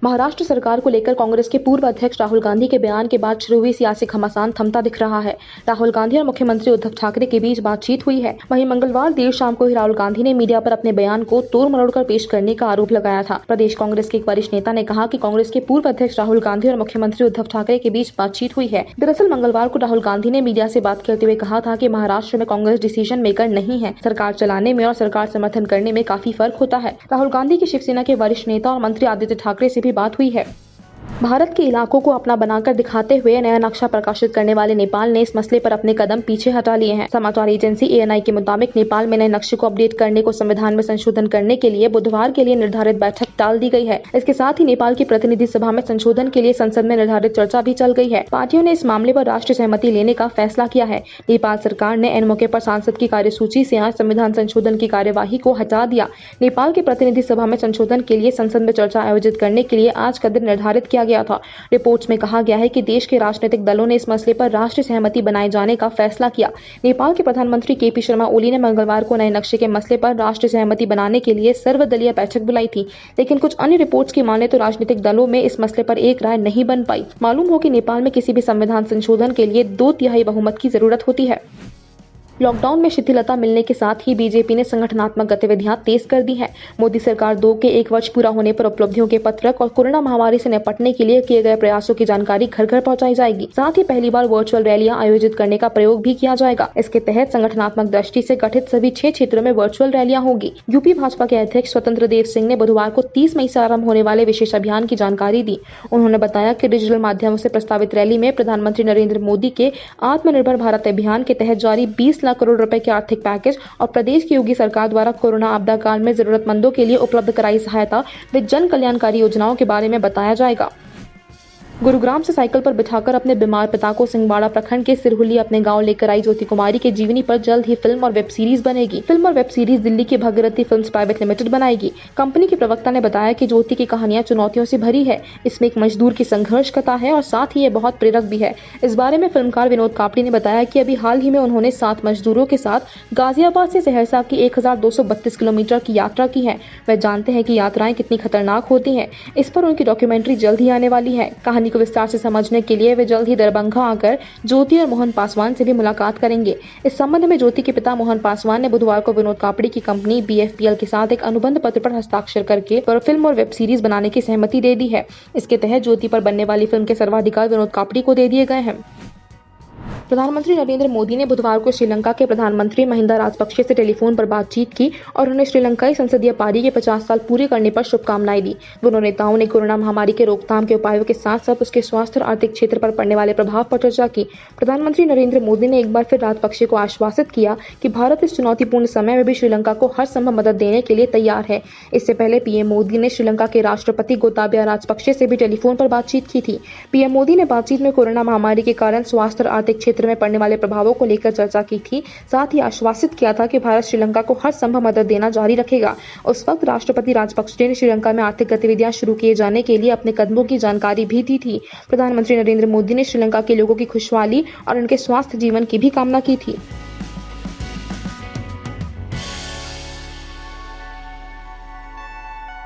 महाराष्ट्र सरकार को लेकर कांग्रेस के पूर्व अध्यक्ष राहुल गांधी के बयान के बाद शुरू हुई सियासी घमासान थमता दिख रहा है। राहुल गांधी और मुख्यमंत्री उद्धव ठाकरे के बीच बातचीत हुई है। वहीं मंगलवार देर शाम को ही राहुल गांधी ने मीडिया पर अपने बयान को तोड़ मरोड़ कर पेश करने का आरोप लगाया था। प्रदेश कांग्रेस के एक वरिष्ठ नेता ने कहा कि कांग्रेस के पूर्व अध्यक्ष राहुल गांधी और मुख्यमंत्री उद्धव ठाकरे के बीच बातचीत हुई है। दरअसल मंगलवार को राहुल गांधी ने मीडिया से बात करते हुए कहा था कि महाराष्ट्र में कांग्रेस डिसीजन मेकर नहीं है। सरकार चलाने में और सरकार समर्थन करने में काफी फर्क होता है। राहुल गांधी की शिवसेना के वरिष्ठ नेता और मंत्री आदित्य ठाकरे से भी बात हुई है। भारत के इलाकों को अपना बनाकर दिखाते हुए नया नक्शा प्रकाशित करने वाले नेपाल ने इस मसले पर अपने कदम पीछे हटा लिए हैं। समाचार एजेंसी ANI के मुताबिक नेपाल में नए नक्शे को अपडेट करने को संविधान में संशोधन करने के लिए बुधवार के लिए निर्धारित बैठक टाल दी गई है। इसके साथ ही नेपाल की प्रतिनिधि सभा में संशोधन के लिए संसद में निर्धारित चर्चा भी चल गई है। पार्टियों ने इस मामले पर राष्ट्रीय सहमति लेने का फैसला किया है। नेपाल सरकार ने एन मौके पर सांसद की कार्यसूची से आज संविधान संशोधन की कार्यवाही को हटा दिया। नेपाल की प्रतिनिधि सभा में संशोधन के लिए संसद में चर्चा आयोजित करने के लिए आज का दिन निर्धारित किया गया था। रिपोर्ट्स में कहा गया है कि देश के राजनीतिक दलों ने इस मसले पर राष्ट्रीय सहमति बनाए जाने का फैसला किया। नेपाल के प्रधानमंत्री KP शर्मा ओली ने मंगलवार को नए नक्शे के मसले पर राष्ट्रीय सहमति बनाने के लिए सर्वदलीय बैठक बुलाई थी, लेकिन कुछ अन्य रिपोर्ट्स की माने तो राजनीतिक दलों में इस मसले पर एक राय नहीं बन पाई। मालूम हो कि नेपाल में किसी भी संविधान संशोधन के लिए 2/3 बहुमत की जरूरत होती है। लॉकडाउन में शिथिलता मिलने के साथ ही बीजेपी ने संगठनात्मक गतिविधियां तेज कर दी हैं। मोदी सरकार 2 के 1 वर्ष पूरा होने पर उपलब्धियों के पत्रक और कोरोना महामारी से निपटने के लिए किए गए प्रयासों की जानकारी घर घर पहुंचाई जाएगी। साथ ही पहली बार वर्चुअल रैलियां आयोजित करने का प्रयोग भी किया जाएगा। इसके तहत संगठनात्मक दृष्टि से गठित सभी 6 क्षेत्रों में वर्चुअल रैलियां होगी। यूपी भाजपा के अध्यक्ष स्वतंत्र देव सिंह ने बुधवार को 30 मई से आरंभ होने वाले विशेष अभियान की जानकारी दी। उन्होंने बताया कि डिजिटल माध्यमों से प्रस्तावित रैली में प्रधानमंत्री नरेंद्र मोदी के आत्मनिर्भर भारत अभियान के तहत जारी 20 लाख करोड़ रुपए के आर्थिक पैकेज और प्रदेश की योगी सरकार द्वारा कोरोना आपदा काल में जरूरतमंदों के लिए उपलब्ध कराई सहायता व जन कल्याणकारी योजनाओं के बारे में बताया जाएगा। गुरुग्राम से साइकिल पर बिठाकर अपने बीमार पिता को सिंहवाड़ा प्रखंड के सिरहुली अपने गांव लेकर आई ज्योति कुमारी के जीवनी पर जल्द ही फिल्म और वेब सीरीज बनेगी। फिल्म और वेब सीरीज दिल्ली की भागीरथी फिल्म्स प्राइवेट लिमिटेड बनाएगी। कंपनी के प्रवक्ता ने बताया कि ज्योति की कहानियां चुनौतियों से भरी है। इसमें एक मजदूर की संघर्ष कथा है और साथ ही ये बहुत प्रेरक भी है। इस बारे में फिल्मकार विनोद कापड़ी ने बताया कि अभी हाल ही में उन्होंने 7 मजदूरों के साथ गाजियाबाद से सहरसा की 1232 किलोमीटर की यात्रा की है। वह जानते हैं कि यात्राएं कितनी खतरनाक होती हैं। इस पर उनकी डॉक्यूमेंट्री जल्द ही आने वाली है। कहानी को विस्तार से समझने के लिए वे जल्द ही दरभंगा आकर ज्योति और मोहन पासवान से भी मुलाकात करेंगे। इस संबंध में ज्योति के पिता मोहन पासवान ने बुधवार को विनोद कापड़ी की कंपनी BFPL के साथ एक अनुबंध पत्र पर हस्ताक्षर करके फिल्म और वेब सीरीज बनाने की सहमति दे दी है। इसके तहत ज्योति पर बनने वाली फिल्म के सर्वाधिकार विनोद कापड़ी को दे दिए गए हैं। प्रधानमंत्री नरेंद्र मोदी ने बुधवार को श्रीलंका के प्रधानमंत्री महिंदा राजपक्षे से टेलीफोन पर बातचीत की और उन्हें श्रीलंकाई संसदीय पारी के 50 साल पूरे करने पर शुभकामनाएं दी। दोनों नेताओं ने कोरोना महामारी के रोकथाम के उपायों के साथ साथ उसके स्वास्थ्य और आर्थिक क्षेत्र पर पड़ने वाले प्रभाव पर चर्चा की। प्रधानमंत्री नरेंद्र मोदी ने एक बार फिर राजपक्षे को आश्वासित किया कि भारत इस चुनौतीपूर्ण समय में भी श्रीलंका को हर संभव मदद देने के लिए तैयार है। इससे पहले PM मोदी ने श्रीलंका के राष्ट्रपति गोताबाया राजपक्षे से भी टेलीफोन पर बातचीत की थी। PM मोदी ने बातचीत में कोरोना महामारी के कारण स्वास्थ्य और आर्थिक क्षेत्र में पड़ने वाले प्रभावों को लेकर चर्चा की थी। साथ ही आश्वासित किया था कि भारत श्रीलंका को हर संभव मदद देना जारी रखेगा। उस वक्त राष्ट्रपति राजपक्षे ने श्रीलंका में आर्थिक गतिविधियां शुरू किए जाने के लिए अपने कदमों की जानकारी भी दी थी। प्रधानमंत्री नरेंद्र मोदी ने श्रीलंका के लोगों की खुशहाली और उनके स्वास्थ्य जीवन की भी कामना की थी।